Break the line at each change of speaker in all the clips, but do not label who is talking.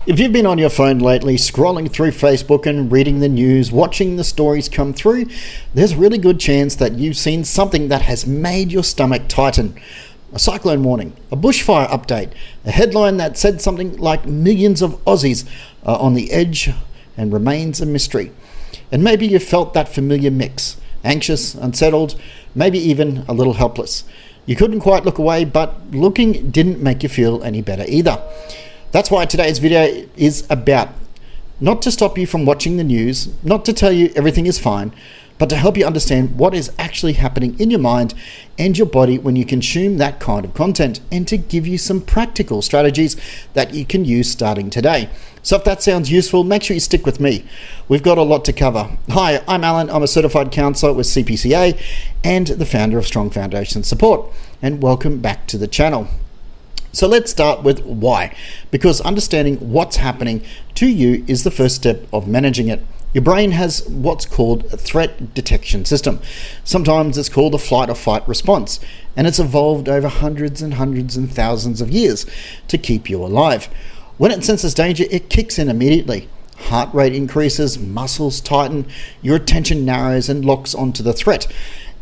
If you've been on your phone lately, scrolling through Facebook and reading the news, watching the stories come through, there's a really good chance that you've seen something that has made your stomach tighten. A cyclone warning, a bushfire update, a headline that said something like millions of Aussies are on the edge and remains a mystery. And maybe you felt that familiar mix, anxious, unsettled, maybe even a little helpless. You couldn't quite look away, but looking didn't make you feel any better either. That's why today's video is about not to stop you from watching the news, not to tell you everything is fine, but to help you understand what is actually happening in your mind and your body when you consume that kind of content, and to give you some practical strategies that you can use starting today. So if that sounds useful, make sure you stick with me. We've got a lot to cover. Hi, I'm Alan. I'm a certified counsellor with CPCA and the founder of Strong Foundation Support. And welcome back to the channel. So let's start with why. Because understanding what's happening to you is the first step of managing it. Your brain has what's called a threat detection system. Sometimes it's called a flight or fight response, and it's evolved over hundreds and thousands of years to keep you alive. When it senses danger, it kicks in immediately. Heart rate increases, muscles tighten, your attention narrows and locks onto the threat.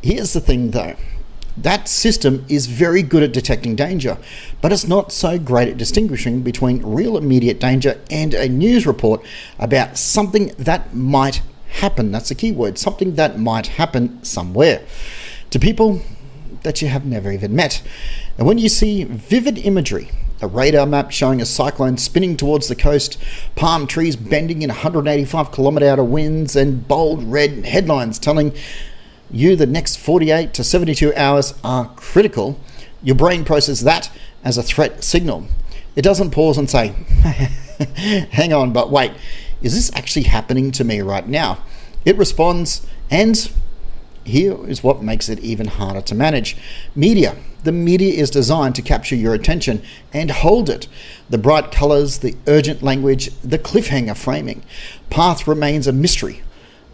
Here's the thing though. That system is very good at detecting danger, but it's not so great at distinguishing between real immediate danger and a news report about something that might happen. That's the key word, something that might happen somewhere to people that you have never even met. And when you see vivid imagery, a radar map showing a cyclone spinning towards the coast, palm trees bending in 185 kilometre-hour winds, and bold red headlines telling you the next 48 to 72 hours are critical, your brain processes that as a threat signal. It doesn't pause and say, hang on, but wait, is this actually happening to me right now? It responds, and here is what makes it even harder to manage. Media. The media is designed to capture your attention and hold it. The bright colours, the urgent language, the cliffhanger framing. Path remains a mystery.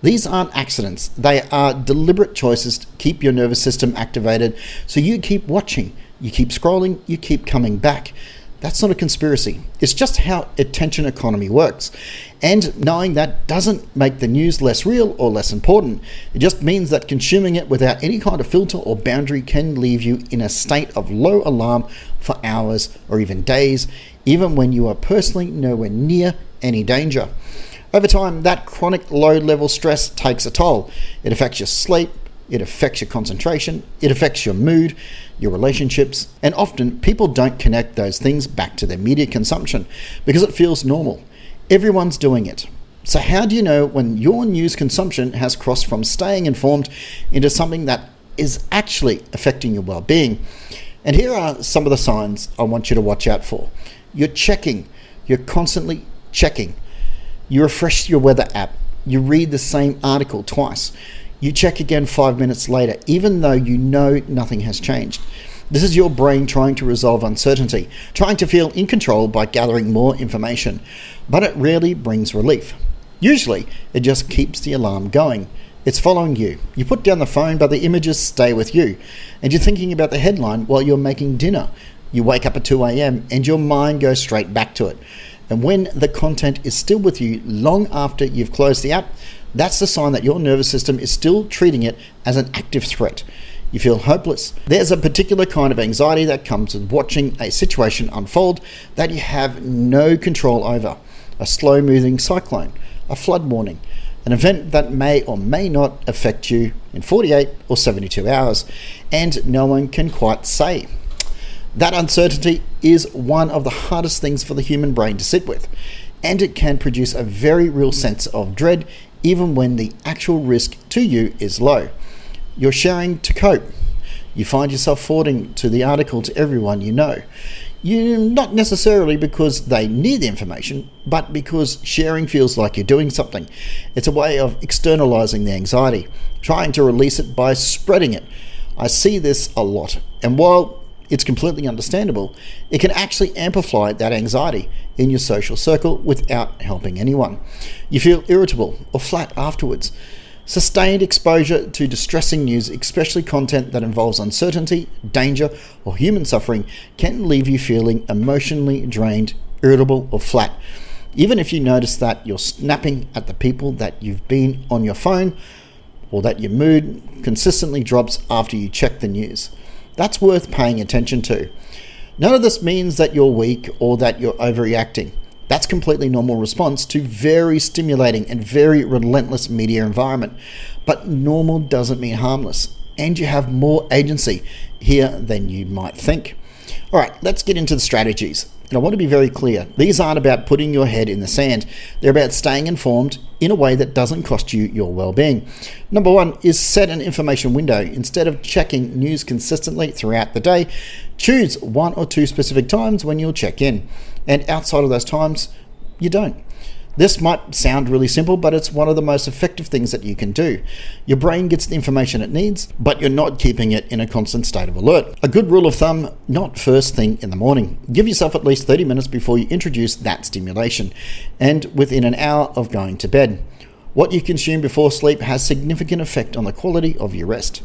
These aren't accidents. They are deliberate choices to keep your nervous system activated, so you keep watching, you keep scrolling, you keep coming back. That's not a conspiracy. It's just how attention economy works. And knowing that doesn't make the news less real or less important. It just means that consuming it without any kind of filter or boundary can leave you in a state of low alarm for hours or even days, even when you are personally nowhere near any danger. Over time, that chronic low-level stress takes a toll. It affects your sleep, it affects your concentration, it affects your mood, your relationships, and often people don't connect those things back to their media consumption because it feels normal. Everyone's doing it. So how do you know when your news consumption has crossed from staying informed into something that is actually affecting your well-being? And here are some of the signs I want you to watch out for. You're checking. You're constantly checking. You refresh your weather app. You read the same article twice. You check again 5 minutes later, even though you know nothing has changed. This is your brain trying to resolve uncertainty, trying to feel in control by gathering more information, but it rarely brings relief. Usually, it just keeps the alarm going. It's following you. You put down the phone, but the images stay with you, and you're thinking about the headline while you're making dinner. You wake up at 2 a.m. and your mind goes straight back to it. And when the content is still with you long after you've closed the app, that's the sign that your nervous system is still treating it as an active threat. You feel hopeless. There's a particular kind of anxiety that comes with watching a situation unfold that you have no control over. A slow-moving cyclone, a flood warning, an event that may or may not affect you in 48 or 72 hours, and no one can quite say. That uncertainty is one of the hardest things for the human brain to sit with, and it can produce a very real sense of dread even when the actual risk to you is low. You're sharing to cope. You find yourself forwarding to the article to everyone you know. Not necessarily because they need the information, but because sharing feels like you're doing something. It's a way of externalizing the anxiety, trying to release it by spreading it. I see this a lot, and while it's completely understandable, it can actually amplify that anxiety in your social circle without helping anyone. You feel irritable or flat afterwards. Sustained exposure to distressing news, especially content that involves uncertainty, danger, or human suffering, can leave you feeling emotionally drained, irritable, or flat. Even if you notice that you're snapping at the people that you've been on your phone, or that your mood consistently drops after you check the news, that's worth paying attention to. None of this means that you're weak or that you're overreacting. That's completely normal response to very stimulating and very relentless media environment. But normal doesn't mean harmless, and you have more agency here than you might think. All right, let's get into the strategies. And I want to be very clear. These aren't about putting your head in the sand. They're about staying informed in a way that doesn't cost you your well-being. Number one is set an information window. Instead of checking news consistently throughout the day, choose 1 or 2 specific times when you'll check in. And outside of those times, you don't. This might sound really simple, but it's one of the most effective things that you can do. Your brain gets the information it needs, but you're not keeping it in a constant state of alert. A good rule of thumb, not first thing in the morning. Give yourself at least 30 minutes before you introduce that stimulation, and within an hour of going to bed. What you consume before sleep has significant effect on the quality of your rest.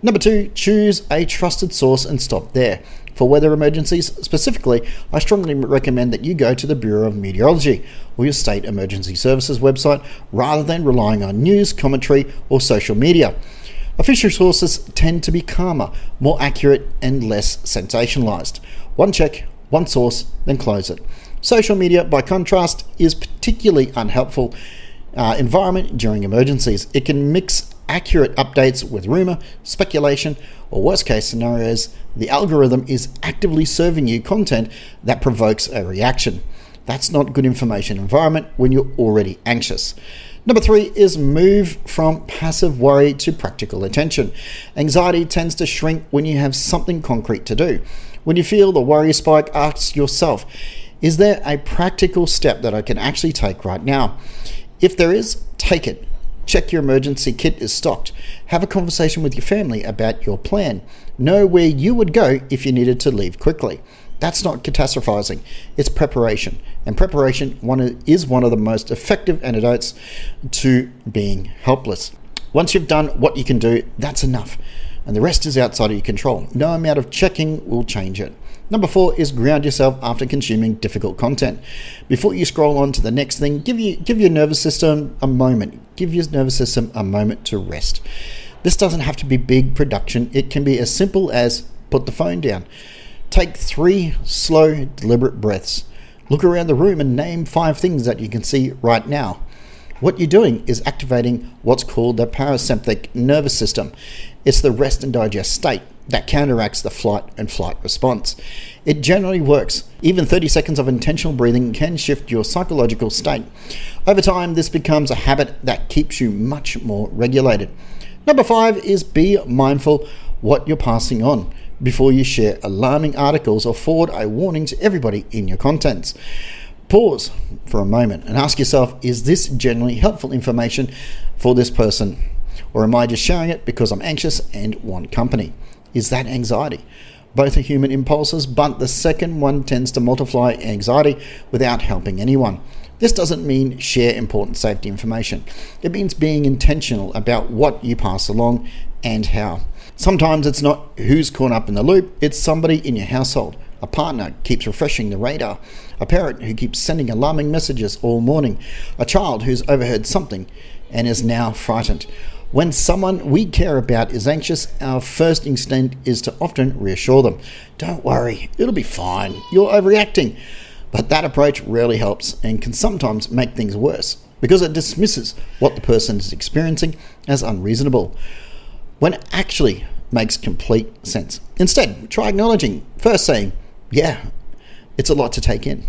Number 2, choose a trusted source and stop there. For weather emergencies specifically, I strongly recommend that you go to the Bureau of Meteorology or your state emergency services website rather than relying on news, commentary, or social media. Official sources tend to be calmer, more accurate, and less sensationalized. One check, one source, then close it. Social media, by contrast, is particularly unhelpful environment during emergencies. It can mix accurate updates with rumor, speculation, or worst case scenarios, the algorithm is actively serving you content that provokes a reaction. That's not good information environment when you're already anxious. Number 3 is move from passive worry to practical attention. Anxiety tends to shrink when you have something concrete to do. When you feel the worry spike, ask yourself, is there a practical step that I can actually take right now? If there is, take it. Check your emergency kit is stocked. Have a conversation with your family about your plan. Know where you would go if you needed to leave quickly. That's not catastrophizing, it's preparation. And preparation is one of the most effective antidotes to being helpless. Once you've done what you can do, that's enough. And the rest is outside of your control. No amount of checking will change it. Number 4 is ground yourself after consuming difficult content. Before you scroll on to the next thing, give your nervous system a moment. Give your nervous system a moment to rest. This doesn't have to be big production. It can be as simple as put the phone down. Take 3 slow, deliberate breaths. Look around the room and name 5 things that you can see right now. What you're doing is activating what's called the parasympathetic nervous system. It's the rest and digest state that counteracts the flight and flight response. It generally works. Even 30 seconds of intentional breathing can shift your psychological state. Over time, this becomes a habit that keeps you much more regulated. Number 5 is be mindful what you're passing on before you share alarming articles or forward a warning to everybody in your contents. Pause for a moment and ask yourself, is this genuinely helpful information for this person? Or am I just sharing it because I'm anxious and want company? Is that anxiety? Both are human impulses, but the second one tends to multiply anxiety without helping anyone. This doesn't mean share important safety information. It means being intentional about what you pass along and how. Sometimes it's not who's caught up in the loop, it's somebody in your household. A partner keeps refreshing the radar. A parent who keeps sending alarming messages all morning. A child who's overheard something and is now frightened. When someone we care about is anxious, our first instinct is to often reassure them. Don't worry, it'll be fine. You're overreacting. But that approach rarely helps and can sometimes make things worse because it dismisses what the person is experiencing as unreasonable, when it actually makes complete sense. Instead, try acknowledging, first saying, yeah, it's a lot to take in.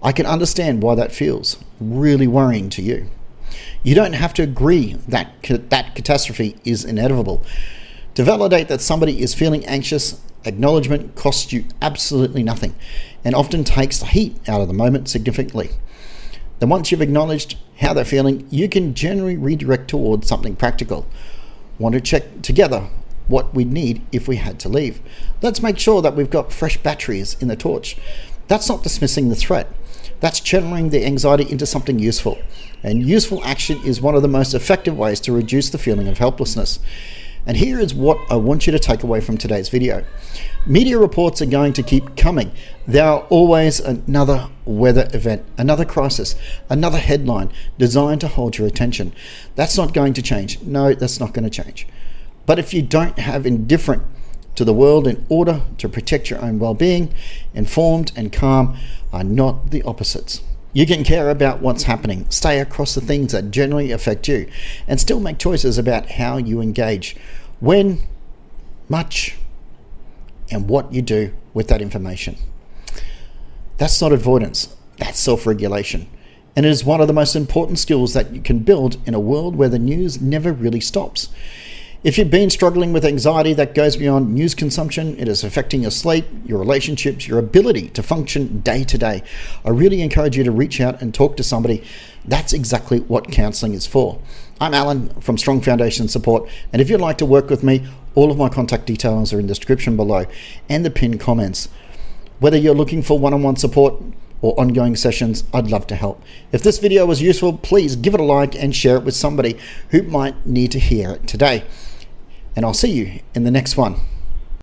I can understand why that feels really worrying to you. You don't have to agree that that catastrophe is inevitable. To validate that somebody is feeling anxious, acknowledgement costs you absolutely nothing and often takes the heat out of the moment significantly. Then once you've acknowledged how they're feeling, you can generally redirect towards something practical. Want to check together what we'd need if we had to leave. Let's make sure that we've got fresh batteries in the torch. That's not dismissing the threat. That's channeling the anxiety into something useful. And useful action is one of the most effective ways to reduce the feeling of helplessness. And here is what I want you to take away from today's video. Media reports are going to keep coming. There are always another weather event, another crisis, another headline designed to hold your attention. That's not going to change. No, that's not going to change. But if you don't have indifferent to the world in order to protect your own well-being, informed and calm are not the opposites. You can care about what's happening, stay across the things that generally affect you, and still make choices about how you engage, when, much, and what you do with that information. That's not avoidance, that's self-regulation. And it is one of the most important skills that you can build in a world where the news never really stops. If you've been struggling with anxiety that goes beyond news consumption, it is affecting your sleep, your relationships, your ability to function day to day, I really encourage you to reach out and talk to somebody. That's exactly what counselling is for. I'm Alan from Strong Foundation Support, and if you'd like to work with me, all of my contact details are in the description below and the pinned comments. Whether you're looking for one-on-one support or ongoing sessions, I'd love to help. If this video was useful, please give it a like and share it with somebody who might need to hear it today. And I'll see you in the next one.